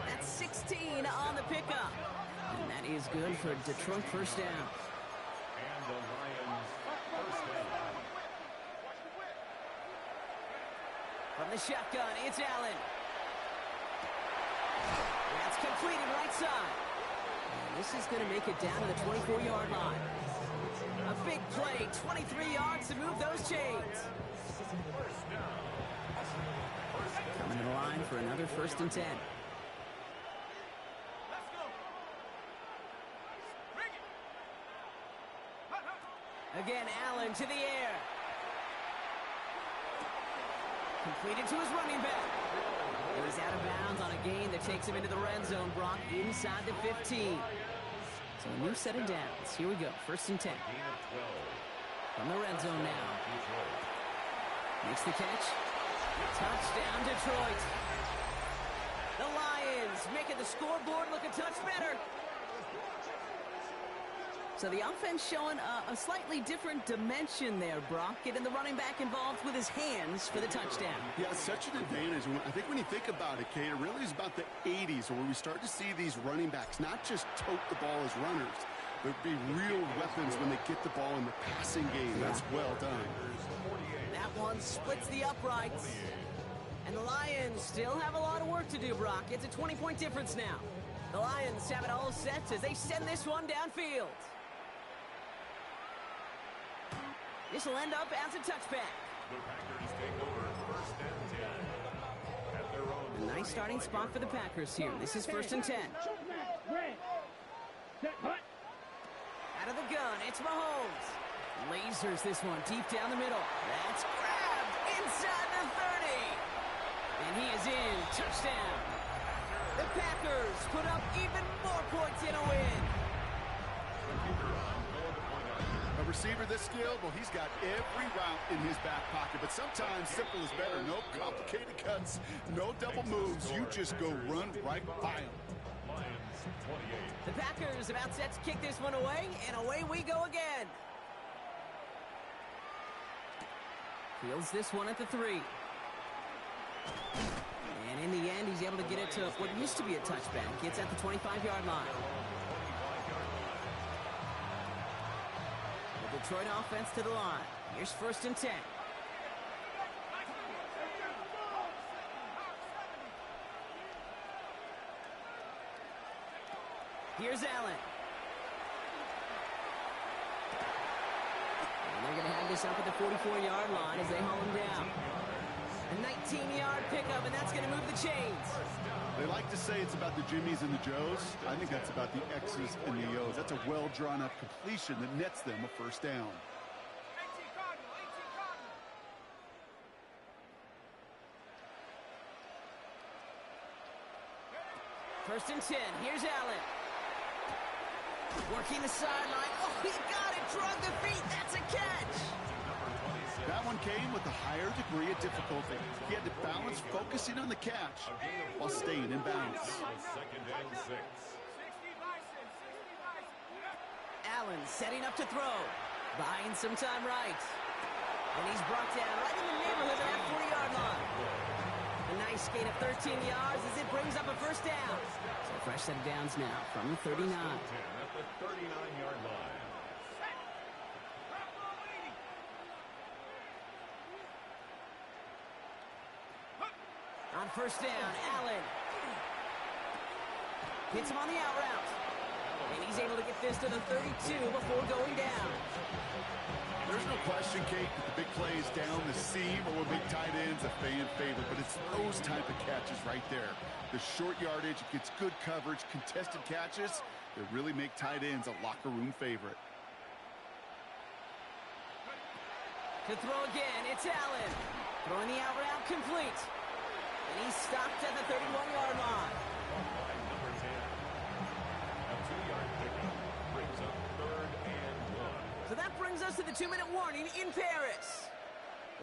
That's 16 on the pickup. And that is good for Detroit first down.
And the Lions first down.
From the shotgun, it's Allen. That's completed right side. And this is going to make it down to the 24-yard line. A big play, 23 yards to move those chains. Coming to the line for another 1st and 10. Again, Allen to the air. Completed to his running back. And he's out of bounds on a gain that takes him into the red zone, Brock, inside the 15. So a new set of downs. Here we go, 1st and 10. From the red zone now. Makes the catch. Touchdown, Detroit. The Lions making the scoreboard look a touch better. So the offense showing a slightly different dimension there, Brock. Getting the running back involved with his hands for the touchdown.
Yeah, such an advantage. I think when you think about it, Kate, it really is about the 80s where we start to see these running backs not just tote the ball as runners, but be real weapons when they get the ball in the passing game. That's well done.
That one splits the uprights. And the Lions still have a lot of work to do, Brock. It's a 20-point difference now. The Lions have it all set as they send this one downfield. This will end up as a touchback.
The Packers take over 1st and 10 at their own.
A nice starting spot for the Packers here. This is 1st and 10. Out of the gun, it's Mahomes. Lasers this one deep down the middle. That's grabbed inside the 30. And he is in. Touchdown. The Packers put up even more points in a win.
A receiver this skilled, well, he's got every route in his back pocket, but sometimes simple is better. No complicated cuts, no double moves. You just go run right by him.
Lions 28.
The Packers about set to kick this one away, and away we go again. Fields this one at the 3. And in the end, he's able to get it to what used to be a touchback. It's at the 25-yard line. The Detroit offense to the line. Here's 1st and 10. Here's Allen. And they're going to have this up at the 44-yard line as they haul him down. A 19-yard pickup, and that's going to move the chains.
They like to say it's about the Jimmies and the Joes. I think that's about the X's and the O's. That's a well-drawn-up completion that nets them a 1st down.
1st and 10. Here's Allen. Working the sideline. Oh, he got it. Drug the feet. That's a catch.
That one came with a higher degree of difficulty. He had to balance focusing on the catch while staying in bounds.
2nd and 6.
Allen setting up to throw. Buying some time right. And he's brought down right in the neighborhood of that 40-yard line. A nice gain of 13 yards as it brings up a 1st down. So a fresh set of downs now from the 39.
10 at the 39-yard line.
On 1st down, Allen hits him on the out route. And he's able to get this to the 32 before going down.
There's no question, Kate, that the big plays down the seam or with big tight ends a fan favorite, but it's those type of catches right there. The short yardage, it gets good coverage, contested catches that really make tight ends a locker room favorite.
To throw again, it's Allen. Throwing the out route complete. And he's stopped at the 31-yard line.
Number 10. A 2-yard pickup brings up 3rd and
2-minute warning in Paris.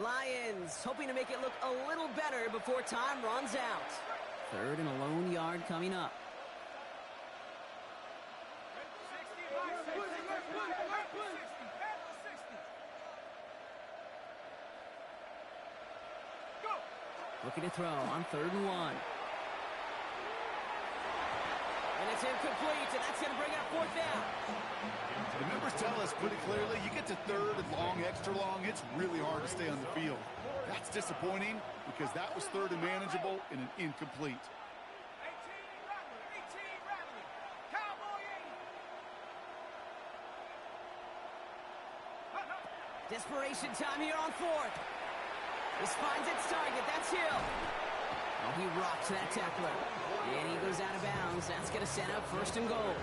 Lions hoping to make it look a little better before time runs out. 3rd and a lone yard coming up. Looking to throw on 3rd and 1. And it's incomplete, and that's going to bring up 4th down.
The numbers tell us pretty clearly, you get to 3rd and long, extra long, it's really hard to stay on the field. That's disappointing because that was 3rd and manageable and an incomplete.
18 rattling. Cowboy 80.
Desperation time here on 4th. This finds its target. That's Hill. Oh, he rocks that tackler. And he goes out of bounds. That's going to set up 1st and goal.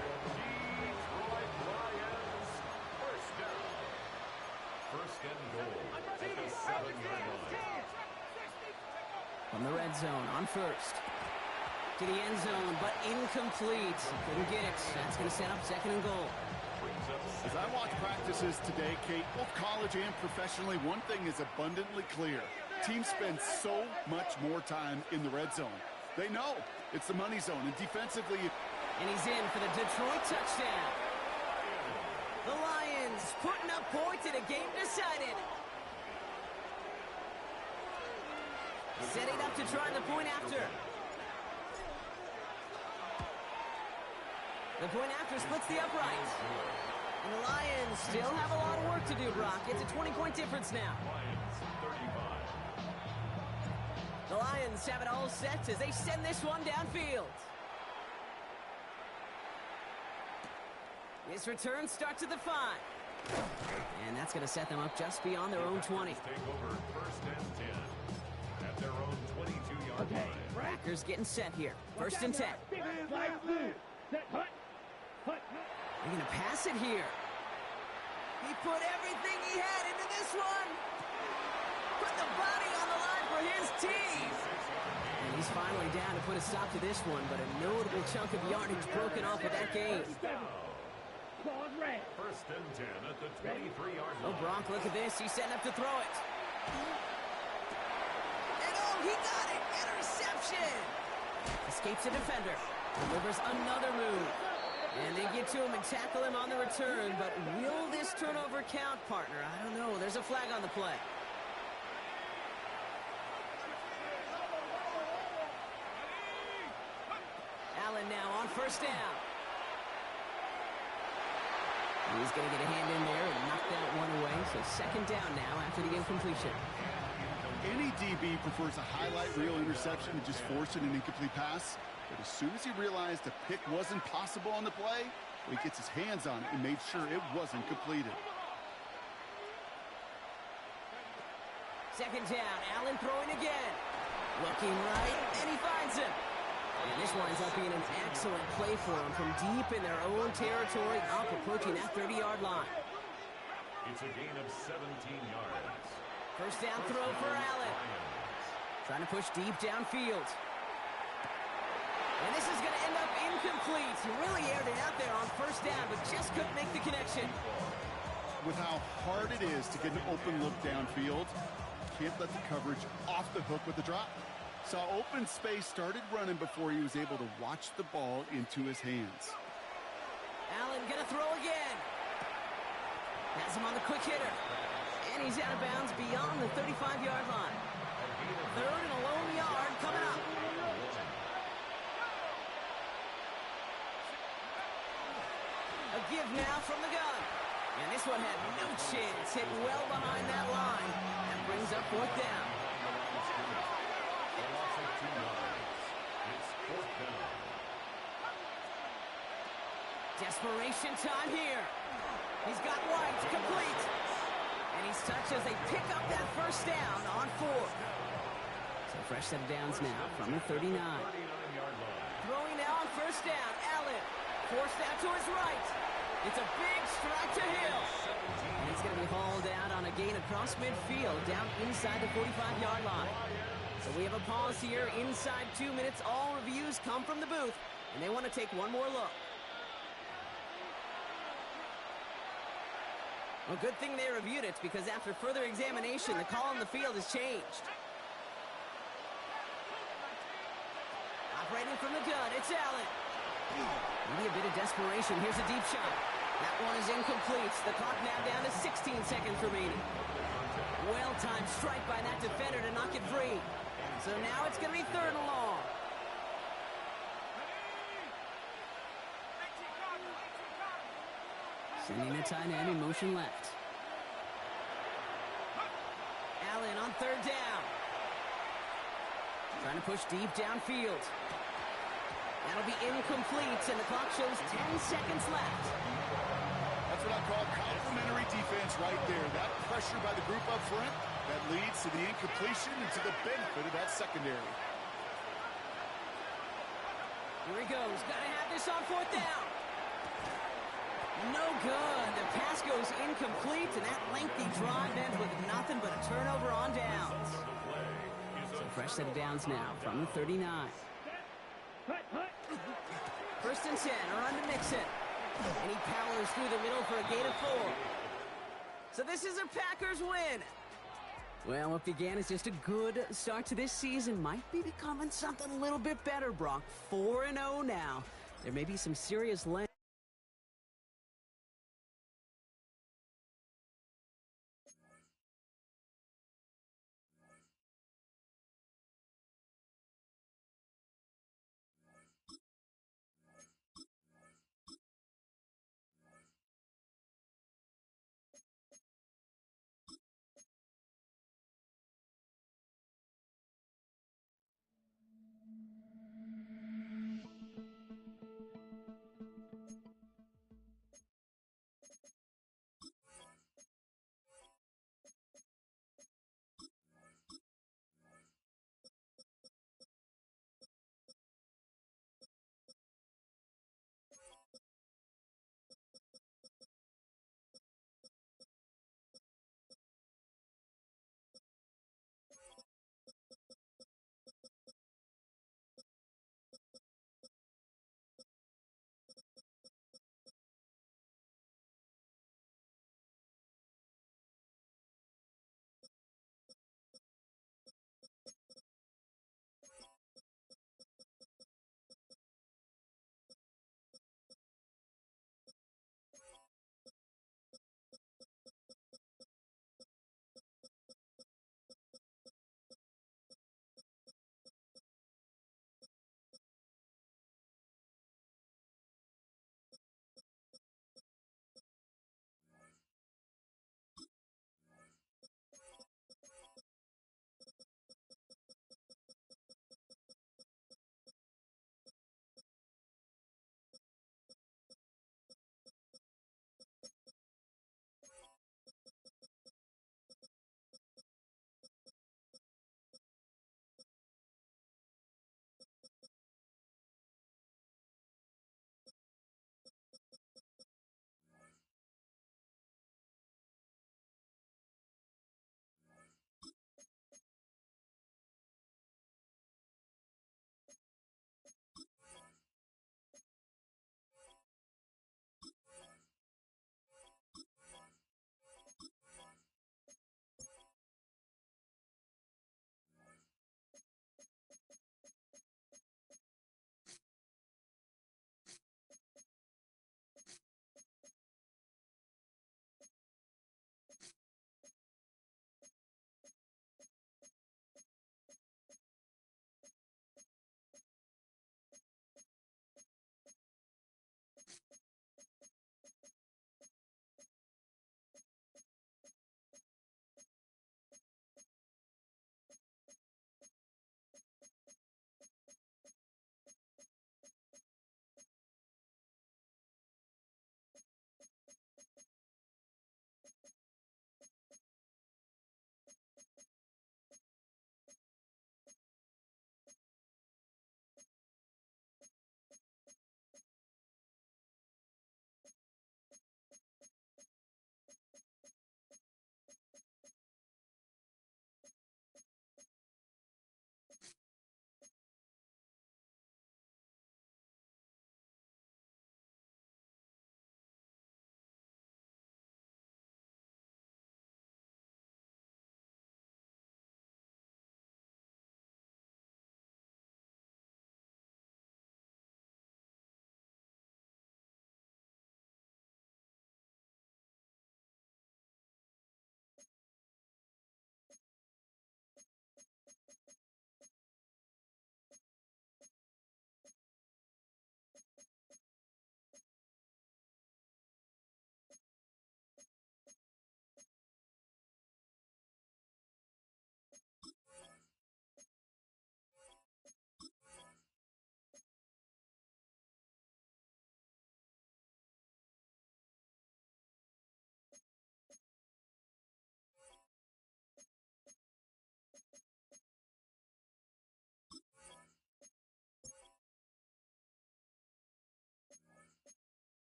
First and goal at the 7-yard line.
From the red zone on 1st. To the end zone, but incomplete. Couldn't get it. That's going to set up 2nd and goal.
As I watch practices today, Kate, both college and professionally, one thing is abundantly clear. Teams spend so much more time in the red zone. They know it's the money zone, and defensively...
And he's in for the Detroit touchdown. The Lions putting up points in a game decided. Setting up to try the point after. The point after splits the uprights. And the Lions still have a lot of work to do, Brock. It's a 20-point difference now. The Lions have it all set as they send this one downfield. This return starts at the 5. And that's going to set them up just beyond their own 20.
Take over 1st and 10 at their own 22-yard line.
Packers getting set here. 1st and 10. They're going to pass it here. He put everything he had into this one. Put the body on the line for his team. And he's finally down to put a stop to this one, but a notable chunk of yardage broken off of that game.
1st and 10 at the 23-yard line.
Oh, Brock, look at this. He's setting up to throw it. And oh, he got it. Interception. Escapes the defender. Delivers another move. And they get to him and tackle him on the return, but will this turnover count, partner? I don't know. There's a flag on the play. Allen now on 1st down. He's going to get a hand in there and knock that one away. So 2nd down now after the incompletion.
Any DB prefers a highlight reel interception and just forcing an incomplete pass. But as soon as he realized a pick wasn't possible on the play, he gets his hands on it and made sure it wasn't completed.
2nd down, Allen throwing again. Looking right, and he finds him. And this winds up being an excellent play for him from deep in their own territory, up approaching that 30-yard line.
It's a gain of 17 yards.
1st down throw for Allen. Trying to push deep downfield. And this is going to end up incomplete. He really aired it out there on 1st down, but just couldn't make the connection.
With how hard it is to get an open look downfield, can't let the coverage off the hook with the drop. Saw open space, started running before he was able to watch the ball into his hands.
Allen going to throw again. Has him on the quick hitter. And he's out of bounds beyond the 35-yard line. 3rd and a lone yard coming up. A give now from the gun. And this one had no chance. Hit well behind that line. That brings up 4th down.
It's 4th down.
Desperation time here. He's got White complete. And he's touched as they pick up that 1st down on 4th. So fresh set of downs now from the 39.
39-yard line.
Throwing now on 1st down. Allen forced out to his right. It's a big strike to Hill. And he's going to be hauled out on a gain across midfield down inside the 45-yard line. So we have a pause here inside 2 minutes. All reviews come from the booth, and they want to take one more look. Well, good thing they reviewed it, because after further examination, the call on the field has changed. Operating from the gun, it's Allen. Maybe a bit of desperation. Here's a deep shot. That one is incomplete. The clock now down to 16 seconds remaining. Well-timed strike by that defender to knock it free. So now it's going to be 3rd and long. Sending the tight end in motion left. Allen on 3rd down. Trying to push deep downfield. That'll be incomplete, and the clock shows 10 seconds left.
That's what I call complimentary defense right there. That pressure by the group up front, that leads to the incompletion and to the benefit of that secondary.
Here he goes. Got to have this on 4th down. No good. The pass goes incomplete, and that lengthy drive ends with nothing but a turnover on downs. So fresh set of downs now from the 39. 1st and 10, a run to Mixon. And he powers through the middle for a gain of 4. So this is a Packers win. Well, what began as just a good start to this season might be becoming something a little bit better, Brock. 4-0 now. There may be some serious